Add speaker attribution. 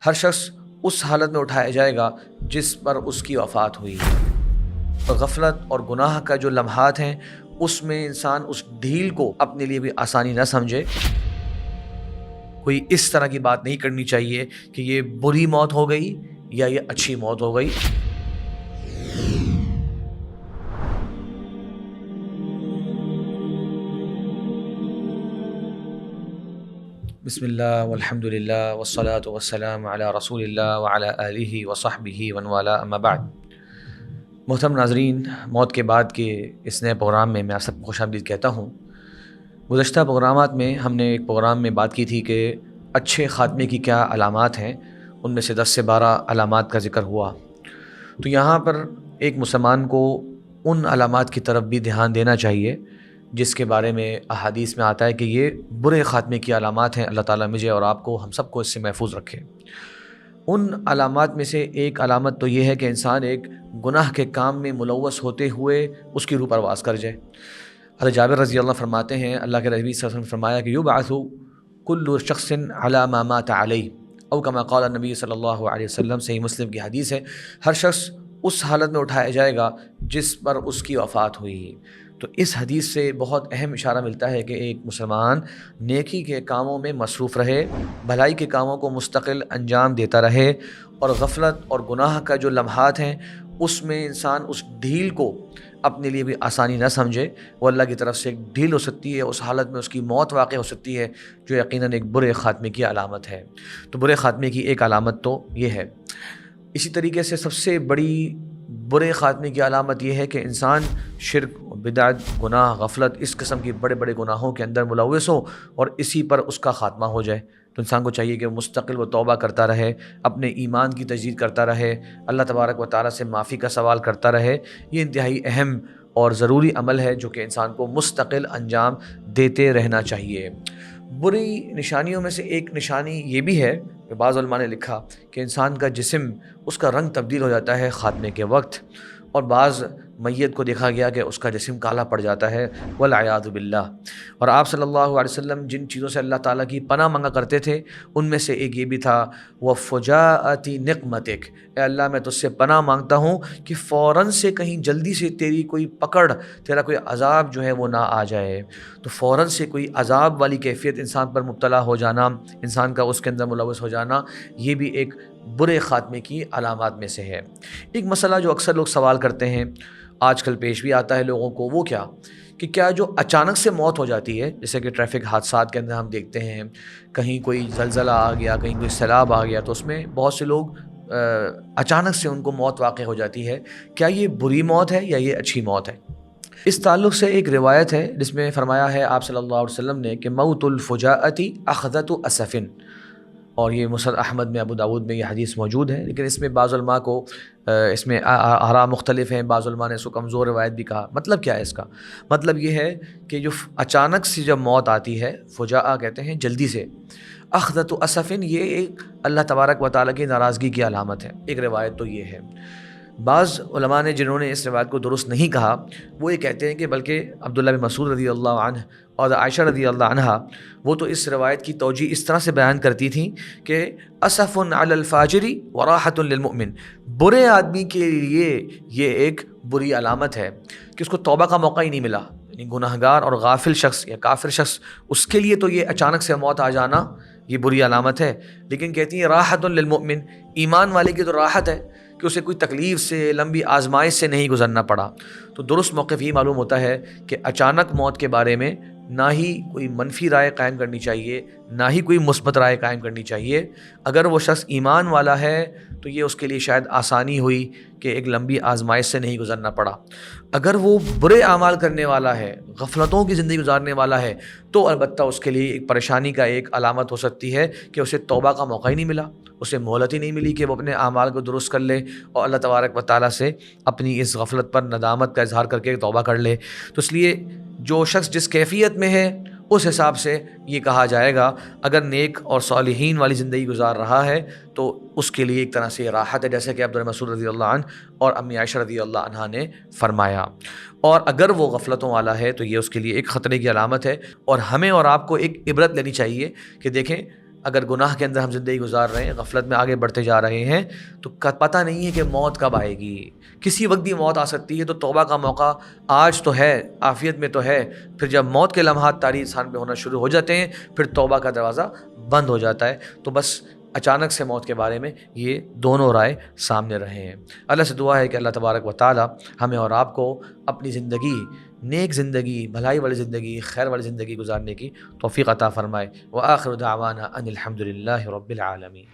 Speaker 1: ہر شخص اس حالت میں اٹھایا جائے گا جس پر اس کی وفات ہوئی ہے۔ اور غفلت اور گناہ کا جو لمحات ہیں اس میں انسان اس ڈھیل کو اپنے لیے بھی آسانی نہ سمجھے۔ کوئی اس طرح کی بات نہیں کرنی چاہیے کہ یہ بری موت ہو گئی یا یہ اچھی موت ہو گئی۔ بسم اللہ والحمد للہ والصلاة والسلام علی رسول اللہ وعلی آلہ وصحبہ ومن والاه اما بعد۔ محترم ناظرین، موت کے بعد کے اس نئے پروگرام میں آپ سب کو خوش آمدید کہتا ہوں۔ گزشتہ پروگرامات میں ہم نے ایک پروگرام میں بات کی تھی کہ اچھے خاتمے کی کیا علامات ہیں، ان میں سے 10 سے 12 علامات کا ذکر ہوا۔ تو یہاں پر ایک مسلمان کو ان علامات کی طرف بھی دھیان دینا چاہیے جس کے بارے میں احادیث میں آتا ہے کہ یہ برے خاتمے کی علامات ہیں۔ اللہ تعالیٰ مجھے اور آپ کو، ہم سب کو اس سے محفوظ رکھے۔ ان علامات میں سے ایک علامت تو یہ ہے کہ انسان ایک گناہ کے کام میں ملوث ہوتے ہوئے اس کی روح پرواز کر جائے۔ حضرت جابر رضی اللہ فرماتے ہیں، اللہ کے نبی صلی اللہ علیہ وسلم نے فرمایا کہ یبعث کل شخص علی ما مات علیہ او کما قال النبی صلی اللہ علیہ وسلم۔ صحیح مسلم کی حدیث ہے، ہر شخص اس حالت میں اٹھایا جائے گا جس پر اس کی وفات ہوئی۔ تو اس حدیث سے بہت اہم اشارہ ملتا ہے کہ ایک مسلمان نیکی کے کاموں میں مصروف رہے، بھلائی کے کاموں کو مستقل انجام دیتا رہے، اور غفلت اور گناہ کا جو لمحات ہیں اس میں انسان اس ڈھیل کو اپنے لیے بھی آسانی نہ سمجھے۔ وہ اللہ کی طرف سے ایک ڈھیل ہو سکتی ہے، اس حالت میں اس کی موت واقع ہو سکتی ہے، جو یقیناً ایک برے خاتمے کی علامت ہے۔ تو برے خاتمے کی ایک علامت تو یہ ہے۔ اسی طریقے سے سب سے بڑی برے خاتمے کی علامت یہ ہے کہ انسان شرک، بدعت، گناہ، غفلت، اس قسم کی بڑے بڑے گناہوں کے اندر ملوث ہو اور اسی پر اس کا خاتمہ ہو جائے۔ تو انسان کو چاہیے کہ مستقل وہ توبہ کرتا رہے، اپنے ایمان کی تجدید کرتا رہے، اللہ تبارک و تعالیٰ سے معافی کا سوال کرتا رہے۔ یہ انتہائی اہم اور ضروری عمل ہے جو کہ انسان کو مستقل انجام دیتے رہنا چاہیے۔ بری نشانیوں میں سے ایک نشانی یہ بھی ہے کہ بعض علماء نے لکھا کہ انسان کا جسم، اس کا رنگ تبدیل ہو جاتا ہے خاتمے کے وقت، اور بعض میت کو دیکھا گیا کہ اس کا جسم کالا پڑ جاتا ہے، والعیاذ باللہ۔ اور آپ صلی اللہ علیہ وسلم جن چیزوں سے اللہ تعالیٰ کی پناہ مانگا کرتے تھے ان میں سے ایک یہ بھی تھا، وَفُجَاءَةِ نِقْمَتِكَ، اے اللہ میں تجھ سے پناہ مانگتا ہوں کہ فوراً سے کہیں جلدی سے تیری کوئی پکڑ، تیرا کوئی عذاب جو ہے وہ نہ آ جائے۔ تو فوراً سے کوئی عذاب والی کیفیت انسان پر مبتلا ہو جانا، انسان کا اس کے اندر ملوث ہو جانا، یہ بھی ایک برے خاتمے کی علامات میں سے ہے۔ ایک مسئلہ جو اکثر لوگ سوال کرتے ہیں، آج کل پیش بھی آتا ہے لوگوں کو، وہ کیا جو اچانک سے موت ہو جاتی ہے، جیسے کہ ٹریفک حادثات کے اندر ہم دیکھتے ہیں، کہیں کوئی زلزلہ آ گیا، کہیں کوئی سیلاب آ گیا، تو اس میں بہت سے لوگ اچانک سے ان کو موت واقع ہو جاتی ہے، کیا یہ بری موت ہے یا یہ اچھی موت ہے؟ اس تعلق سے ایک روایت ہے جس میں فرمایا ہے آپ صلی اللہ علیہ وسلم نے کہ موت الفجاءۃ اخذۃ اسف، اور یہ مسند احمد میں، ابو داود میں یہ حدیث موجود ہے، لیکن اس میں بعض علماء کو اس میں آراء مختلف ہیں، بعض علماء نے اس کو کمزور روایت بھی کہا۔ مطلب کیا ہے اس کا؟ مطلب یہ ہے کہ جو اچانک سے جب موت آتی ہے، فجاء کہتے ہیں جلدی سے، اخذۃ اسف یہ ایک اللہ تبارک و تعالیٰ کی ناراضگی کی علامت ہے۔ ایک روایت تو یہ ہے۔ بعض علماء نے جنہوں نے اس روایت کو درست نہیں کہا، وہ یہ کہتے ہیں کہ بلکہ عبداللہ بن مسعود رضی اللہ عنہ اور عائشہ رضی اللہ عنہا، وہ تو اس روایت کی توجیہ اس طرح سے بیان کرتی تھیں کہ اسف علی الفاجر وراحۃ للمؤمن، برے آدمی کے لیے یہ ایک بری علامت ہے کہ اس کو توبہ کا موقع ہی نہیں ملا، یعنی گناہ گار اور غافل شخص یا کافر شخص، اس کے لیے تو یہ اچانک سے موت آ جانا یہ بری علامت ہے، لیکن کہتی ہیں راحۃ للمؤمن، ایمان والے کی تو راحت ہے کہ اسے کوئی تکلیف سے، لمبی آزمائش سے نہیں گزرنا پڑا۔ تو درست موقف یہ معلوم ہوتا ہے کہ اچانک موت کے بارے میں نہ ہی کوئی منفی رائے قائم کرنی چاہیے، نہ ہی کوئی مثبت رائے قائم کرنی چاہیے۔ اگر وہ شخص ایمان والا ہے تو یہ اس کے لیے شاید آسانی ہوئی کہ ایک لمبی آزمائش سے نہیں گزرنا پڑا۔ اگر وہ برے اعمال کرنے والا ہے، غفلتوں کی زندگی گزارنے والا ہے، تو البتہ اس کے لیے ایک پریشانی کا ایک علامت ہو سکتی ہے کہ اسے توبہ کا موقع ہی نہیں ملا، اسے مہلت ہی نہیں ملی کہ وہ اپنے اعمال کو درست کر لے اور اللہ تبارک و تعالیٰ سے اپنی اس غفلت پر ندامت کا اظہار کر کے توبہ کر لے۔ تو اس لیے جو شخص جس کیفیت میں ہے اس حساب سے یہ کہا جائے گا، اگر نیک اور صالحین والی زندگی گزار رہا ہے تو اس کے لیے ایک طرح سے راحت ہے، جیسے کہ عبداللہ مسعود رضی اللہ عنہ اور امی عائشہ رضی اللہ عنہا نے فرمایا۔ اور اگر وہ غفلتوں والا ہے تو یہ اس کے لیے ایک خطرے کی علامت ہے، اور ہمیں اور آپ کو ایک عبرت لینی چاہیے کہ دیکھیں اگر گناہ کے اندر ہم زندگی گزار رہے ہیں، غفلت میں آگے بڑھتے جا رہے ہیں، تو پتہ نہیں ہے کہ موت کب آئے گی. کسی وقت بھی موت آ سکتی ہے. تو توبہ کا موقع آج تو ہے، عافیت میں تو ہے. پھر جب موت کے لمحات طاری انسان پہ ہونا شروع ہو جاتے ہیں، پھر توبہ کا دروازہ بند ہو جاتا ہے. تو بس اچانک سے موت کے بارے میں یہ دونوں رائے سامنے رہے ہیں. اللہ سے دعا ہے کہ اللہ تبارک و تعالی ہمیں اور آپ کو اپنی زندگی، نیک زندگی، بھلائی والی زندگی، خیر والی زندگی گزارنے کی توفیق عطا فرمائے. وآخر دعوانا ان الحمد للہ رب العالمین.